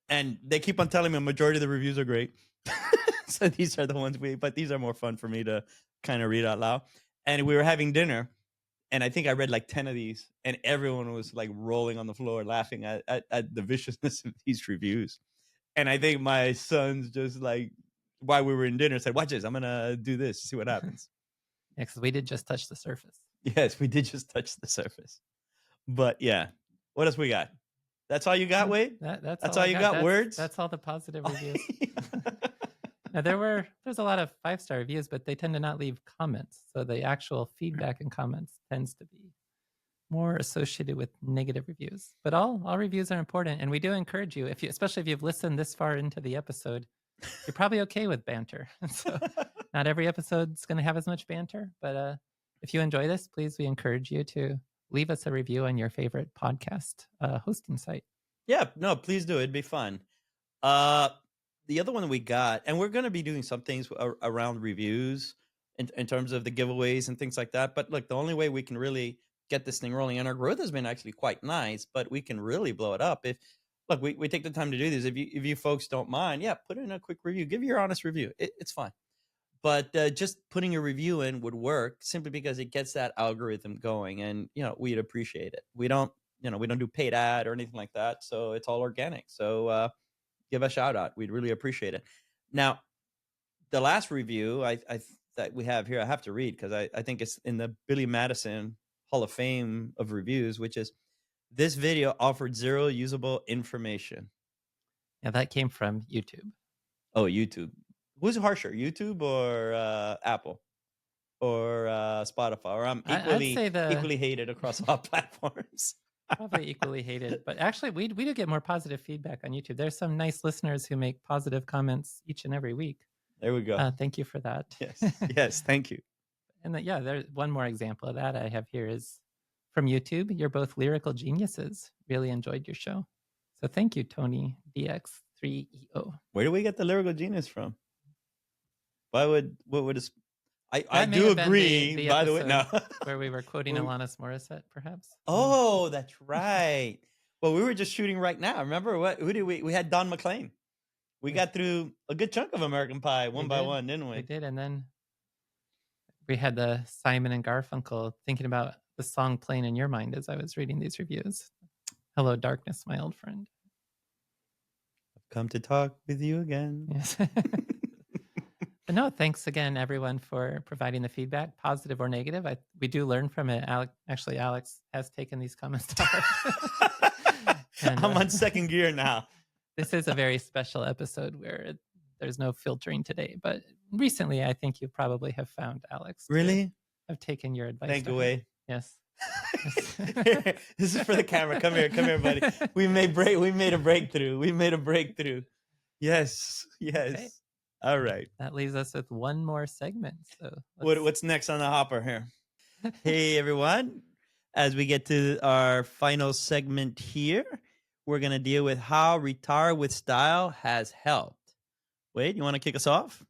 And they keep on telling me a majority of the reviews are great. So these are the ones but these are more fun for me to kind of read out loud. And we were having dinner, and I think I read like 10 of these, and everyone was like rolling on the floor laughing at the viciousness of these reviews. And I think my son's just like, while we were in dinner, said, watch this, I'm going to do this, see what happens. Yeah, because we did just touch the surface. Yes, we did just touch the surface. But yeah, what else we got? That's all you got, Wade? That's all you got? Words? That's all the positive reviews. Now, there's a lot of 5-star reviews, but they tend to not leave comments. So the actual feedback and comments tends to be more associated with negative reviews. But all reviews are important, and we do encourage you, especially if you've listened this far into the episode, you're probably okay with banter. So not every episode's going to have as much banter, but if you enjoy this, please, we encourage you to leave us a review on your favorite podcast hosting site. Yeah, no, please do. It'd be fun. The other one we got, and we're going to be doing some things around reviews in terms of the giveaways and things like that. But look, the only way we can really get this thing rolling, and our growth has been actually quite nice, but we can really blow it up if, look, we take the time to do this. If you folks don't mind, yeah, put in a quick review. Give your honest review. It's fine. But just putting a review in would work simply because it gets that algorithm going, and we'd appreciate it. We don't do paid ad or anything like that, so it's all organic. So give a shout out. We'd really appreciate it. Now, the last review that we have here, I have to read because I think it's in the Billy Madison Hall of Fame of reviews, which is, this video offered zero usable information. Yeah, that came from YouTube. Oh, YouTube. Who's harsher, YouTube or Apple or Spotify? Or I'm equally hated across all platforms. Probably equally hated, but actually we do get more positive feedback on YouTube. There's some nice listeners who make positive comments each and every week. There we go. Thank you for that. Yes, thank you. And there's one more example of that I have here is from YouTube. You're both lyrical geniuses. Really enjoyed your show. So thank you, Tony DX3EO. Where do we get the lyrical genius from? What would I do agree, the by the way, no. where we were quoting Alanis Morissette, perhaps. Oh, that's right. Well, we were just shooting right now. Remember who did we had Don McLean. We got through a good chunk of American Pie one by one, didn't we? We did, and then we had the Simon and Garfunkel, thinking about the song playing in your mind as I was reading these reviews. Hello, darkness, my old friend. I've come to talk with you again. Yes. But no, thanks again, everyone, for providing the feedback, positive or negative. We do learn from it. Alex has taken these comments to heart. And, I'm on second gear now. This is a very special episode where there's no filtering today. But recently, I think you probably have found Alex. Really? I've taken your advice. Take away. Yes. This is for the camera. Come here, buddy. We made a breakthrough. Yes. Okay. All right. That leaves us with one more segment. So what's next on the hopper here? Hey, everyone. As we get to our final segment here, we're going to deal with how Retire with Style has helped. Wade, you want to kick us off?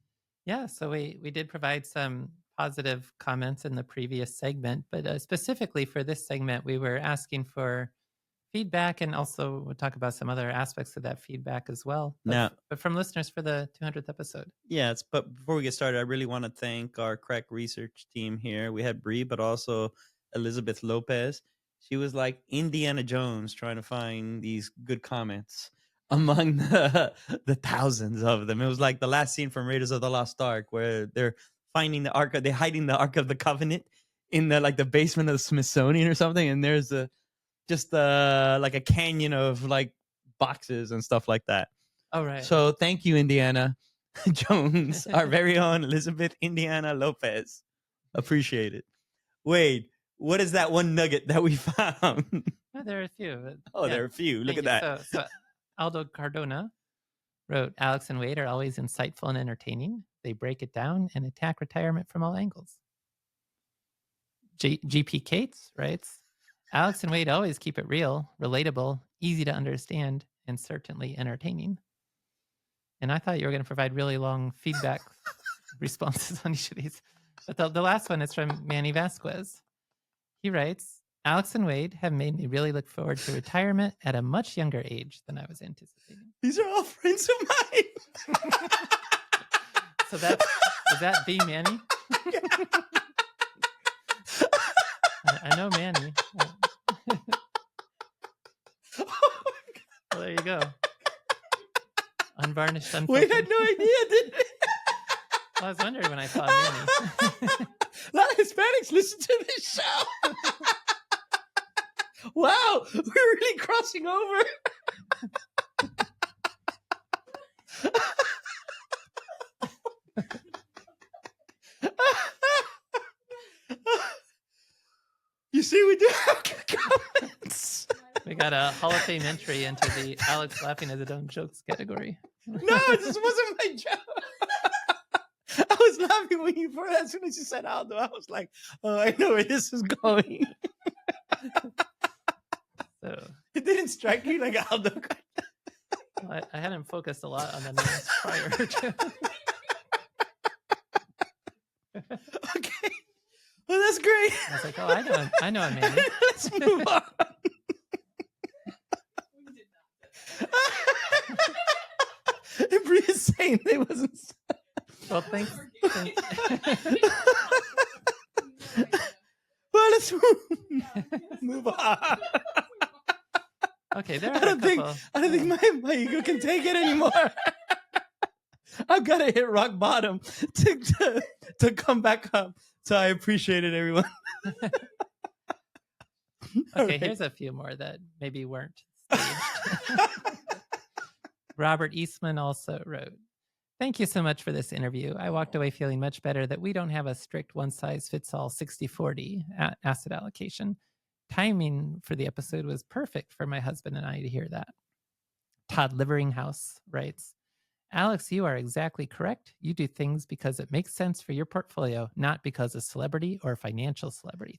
Yeah, so we did provide some positive comments in the previous segment, but specifically for this segment, we were asking for feedback, and also we'll talk about some other aspects of that feedback as well. But from listeners for the 200th episode. Yes, but before we get started, I really want to thank our Crack Research team here. We had Bree, but also Elizabeth Lopez. She was like Indiana Jones trying to find these good comments among the thousands of them. It was like the last scene from Raiders of the Lost Ark where they're finding the Ark, they're hiding the Ark of the Covenant in the basement of the Smithsonian or something, and there's just like a canyon of like boxes and stuff like that. All right. So thank you, Indiana Jones, our very own Elizabeth Indiana Lopez. Appreciate it. Wade, what is that one nugget that we found? Well, there are a few. There are a few. Look at that. So Aldo Cardona wrote, Alex and Wade are always insightful and entertaining. They break it down and attack retirement from all angles. GP Cates writes, Alex and Wade always keep it real, relatable, easy to understand, and certainly entertaining. And I thought you were going to provide really long feedback responses on each of these. But the last one is from Manny Vasquez. He writes, Alex and Wade have made me really look forward to retirement at a much younger age than I was anticipating. These are all friends of mine. So is that the Manny? I know Manny. Well, there you go. Unvarnished, unfiltered. Wait, I had no idea, didn't we? Well, I was wondering when I saw Manny. A lot of Hispanics listen to this show. Wow, we're really crossing over. You see, we do have good Got a Hall of Fame entry into the Alex laughing at his own jokes category. No, this wasn't my joke. I was laughing when you first, as soon as you said Aldo, I was like, oh, I know where this is going. So It didn't strike you like Aldo. I hadn't focused a lot on the names prior to. Okay. Well, that's great. I was like, oh, I know Manny. Let's move on. And Bree is saying it wasn't. Well, thanks. Well, let's move on. Okay, there are I don't think my ego can take it anymore. I've got to hit rock bottom to come back up. So I appreciate it, everyone. Okay, Right. Here's a few more that maybe weren't staged. Robert Eastman also wrote, "Thank you so much for this interview. I walked away feeling much better that we don't have a strict one-size-fits-all 60-40 asset allocation. Timing for the episode was perfect for my husband and I to hear that." Todd Liveringhouse writes, "Alex, you are exactly correct. You do things because it makes sense for your portfolio, not because of celebrity or financial celebrity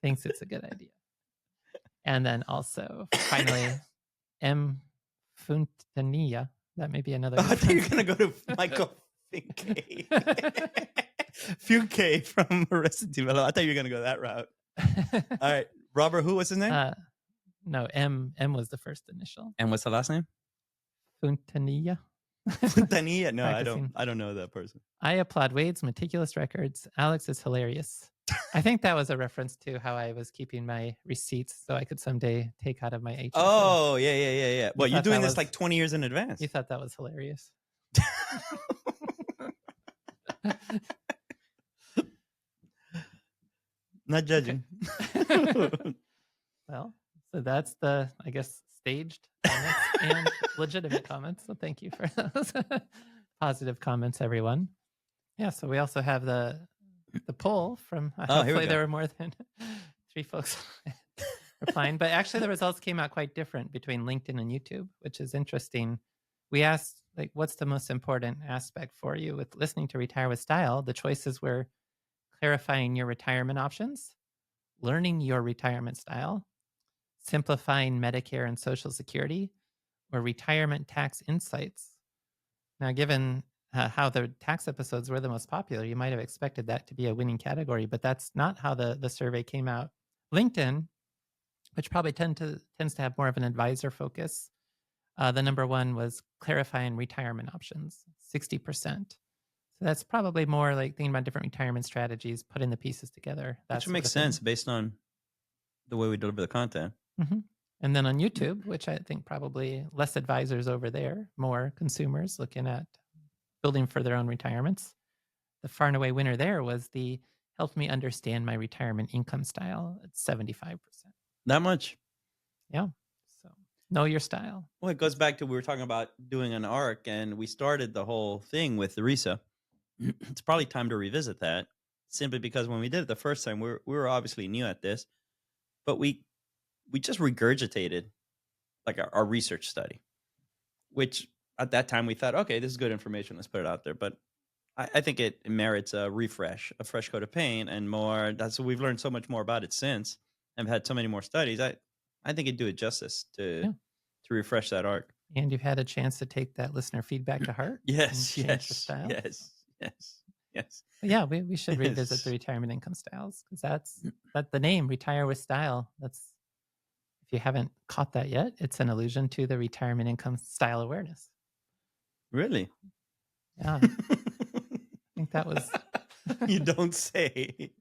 thinks it's a good idea." And then also, finally, M. Funtanilla. That may be another. I thought you were going to go to Michael Finke. Funke from Arrested Development. I thought you were going to go that route. All right. Robert, who was his name? No, M was the first initial. And what's the last name? Funtanilla. Funtanilla. No, Practicing. I don't know that person. "I applaud Wade's meticulous records. Alex is hilarious." I think that was a reference to how I was keeping my receipts so I could someday take out of my HSA. Oh, yeah. Well, you're thought doing that this was- like 20 years in advance. You thought that was hilarious. Not judging. Well, so that's the, I guess, staged comments and legitimate comments. So thank you for those positive comments, everyone. Yeah, so we also have the poll from, here we hopefully go. there were more than 3 folks replying. But actually the results came out quite different between LinkedIn and YouTube, which is interesting. We asked, like, what's the most important aspect for you with listening to Retire with Style? The choices were clarifying your retirement options, learning your retirement style, simplifying Medicare and Social Security, or retirement tax insights. Now, given how the tax episodes were the most popular, you might have expected that to be a winning category, but that's not how the survey came out. LinkedIn, which probably tends to have more of an advisor focus, the number one was clarifying retirement options, 60%. So that's probably more like thinking about different retirement strategies, putting the pieces together. Which makes sense based on the way we deliver the content. Mm-hmm. And then on YouTube, which I think probably less advisors over there, more consumers looking at building for their own retirements. The far and away winner there was the help me understand my retirement income style at 75%. That much? Yeah. So know your style. Well, it goes back to we were talking about doing an arc, and we started the whole thing with the RISA. It's probably time to revisit that, simply because when we did it the first time, we were obviously new at this, but we just regurgitated like our research study, which at that time we thought, okay, this is good information, let's put it out there. But I think it merits a refresh, a fresh coat of paint, and more. That's what we've learned so much more about it since, and had so many more studies. I think it'd do it justice to refresh that arc. And you've had a chance to take that listener feedback to heart. Yes, and change your style. Yes. But yeah, we should revisit Yes. the retirement income styles, because that's the name, Retire with Style. That's, if you haven't caught that yet, it's an allusion to the retirement income style awareness. Really? Yeah, I think that was. You don't say.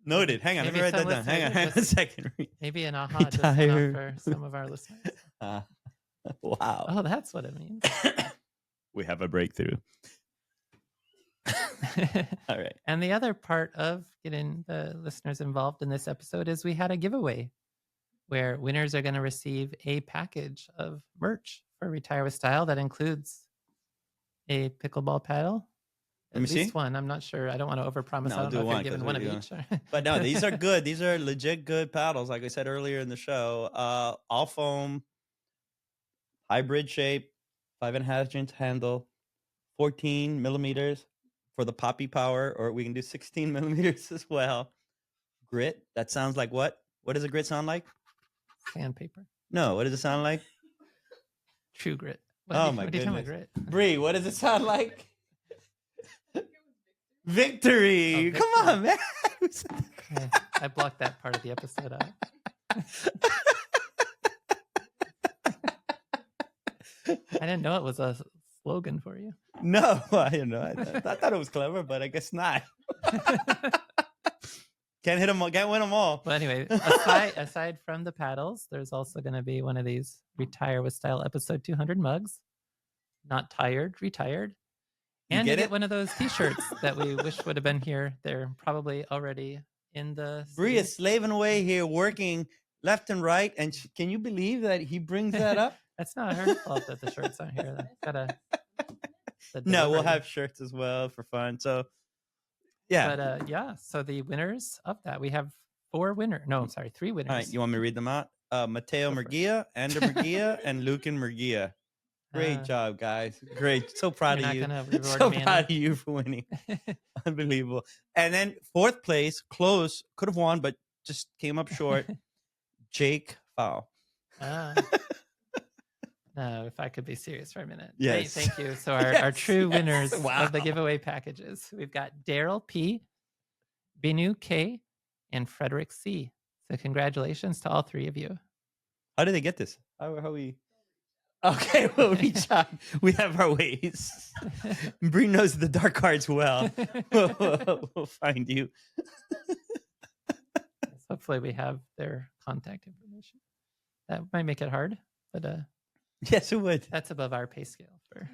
Noted. Hang on, let me Maybe write some that down. Hang on listeners a just- second. Maybe an aha just went off Retire. for some of our listeners. Wow. Oh, that's what it means. We have a breakthrough. All right. And the other part of getting the listeners involved in this episode is we had a giveaway where winners are going to receive a package of merch for Retire with Style that includes a pickleball paddle, at me see. least one. I'm not sure. I don't want to overpromise. No, I I'll don't do know if one you're giving 'cause one of we're doing- each. But no, these are good. These are legit good paddles. Like I said earlier in the show, all foam, hybrid shape, 5.5-inch handle, 14 millimeters for the poppy power, or we can do 16 millimeters as well. Grit. That sounds like what? What does a grit sound like? Sandpaper. No, what does it sound like? True grit. Oh my what are you talking about, goodness. grit? Bree, what does it sound like? Victory. Oh, Come on, man. Yeah, I blocked that part of the episode out. I didn't know it was a slogan for you. No, I don't know. I thought it was clever, but I guess not. Can't hit them all. Can't win them all. Well, anyway, aside from the paddles, there's also going to be one of these Retire with Style episode 200 mugs. Not tired, retired. You And get you it? get one of those t-shirts that we wish would have been here. They're probably already in the Bree city. is slaving away here, working left and right. And can you believe that he brings that up? That's not her fault that the shirts aren't here. That's gotta No, we'll delivery. have shirts as well for fun. So, yeah. But yeah, so the winners of that, we have 3 winners. All right, you want me to read them out? Mateo Go for it. Murguia, Ander Murguia, and Lucan Murguia. Great job, guys. Great. So proud You're of not you. gonna reward So me proud of you for winning. Unbelievable. And then 4th place, close, could have won, but just came up short. Jake Fowl. Ah. No, if I could be serious for a minute. Yes. Thank you. So our true yes. winners Wow. of the giveaway packages, we've got Daryl P, Binu K, and Frederick C. So congratulations to all 3 of you. How did they get this? How we? Okay, we'll reach out. We have our ways. Bree knows the dark cards well. We'll find you. Hopefully we have their contact information. That might make it hard, but Yes, it would. that's above our pay scale for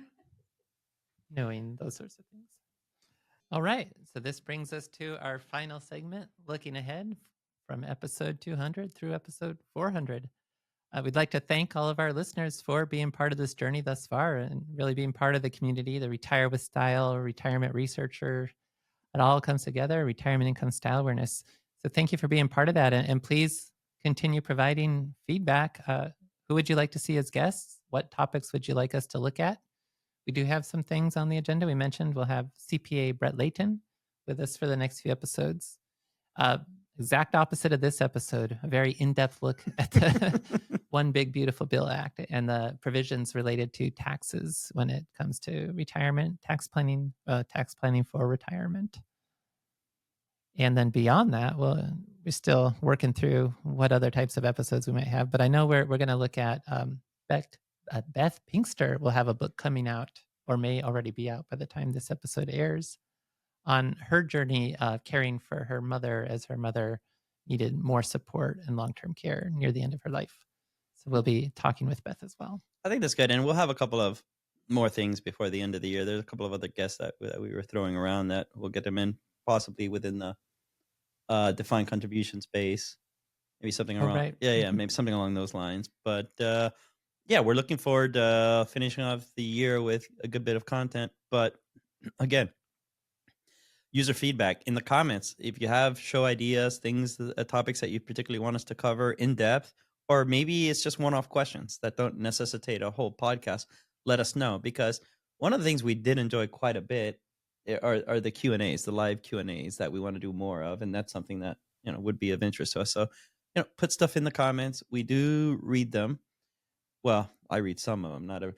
knowing those sorts of things. All right. So this brings us to our final segment, looking ahead from episode 200 through episode 400. We'd like to thank all of our listeners for being part of this journey thus far and really being part of the community, the Retire with Style, retirement researcher. It all comes together, retirement income style awareness. So thank you for being part of that. And please continue providing feedback. Who would you like to see as guests? What topics would you like us to look at? We do have some things on the agenda. We mentioned we'll have CPA Brett Layton with us for the next few episodes. Exact opposite of this episode, a very in-depth look at the One Big Beautiful Bill Act and the provisions related to taxes when it comes to retirement, tax planning for retirement. And then beyond that, we're still working through what other types of episodes we might have. But I know we're going to look at Beth Pinkster will have a book coming out, or may already be out by the time this episode airs, on her journey caring for her mother as her mother needed more support and long-term care near the end of her life. So we'll be talking with Beth as well. I think that's good. And we'll have a couple of more things before the end of the year. There's a couple of other guests that we were throwing around that we'll get them in possibly within the defined contribution space. Maybe something around. Right. Yeah, maybe something along those lines. But yeah, we're looking forward to finishing off the year with a good bit of content. But again, user feedback in the comments. If you have show ideas, things, topics that you particularly want us to cover in depth, or maybe it's just one-off questions that don't necessitate a whole podcast, let us know. Because one of the things we did enjoy quite a bit are the Q&As, the live Q&As that we want to do more of. And that's something that, would be of interest to us. So, put stuff in the comments. We do read them. Well, I read some of them, not every.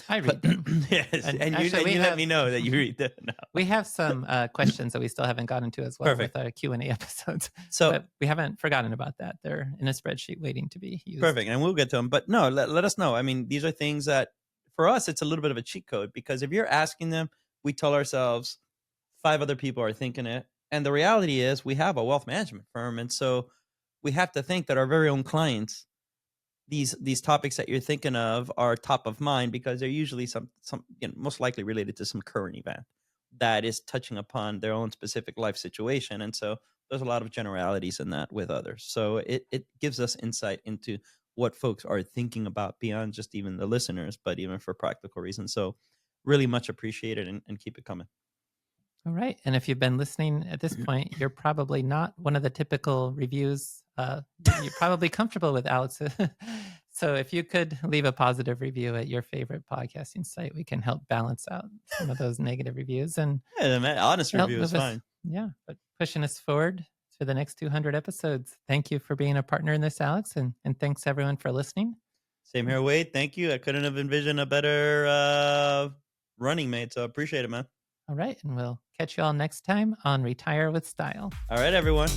I read them. Yes, and you let me know that you read them. No. We have some questions that we still haven't gotten to as well. Perfect. With our Q&A episodes. So but we haven't forgotten about that. They're in a spreadsheet waiting to be used. Perfect, and we'll get to them. But no, let us know. I mean, these are things that for us, it's a little bit of a cheat code, because if you're asking them, we tell ourselves 5 other people are thinking it. And the reality is we have a wealth management firm. And so we have to think that our very own clients, these topics that you're thinking of are top of mind, because they're usually some most likely related to some current event that is touching upon their own specific life situation. And so there's a lot of generalities in that with others. So it gives us insight into what folks are thinking about beyond just even the listeners, but even for practical reasons. So really much appreciated, and keep it coming. All right. And if you've been listening at this point, you're probably not one of the typical reviews. You're probably comfortable with Alex. So if you could leave a positive review at your favorite podcasting site, we can help balance out some of those negative reviews and Yeah, man, honest help review is move us. fine. Yeah, but pushing us forward to the next 200 episodes. Thank you for being a partner in this, Alex. And thanks everyone for listening. Same here, Wade. Thank you. I couldn't have envisioned a better running mate, so I appreciate it, man. All right. And we'll catch you all next time on Retire with Style. All right, everyone.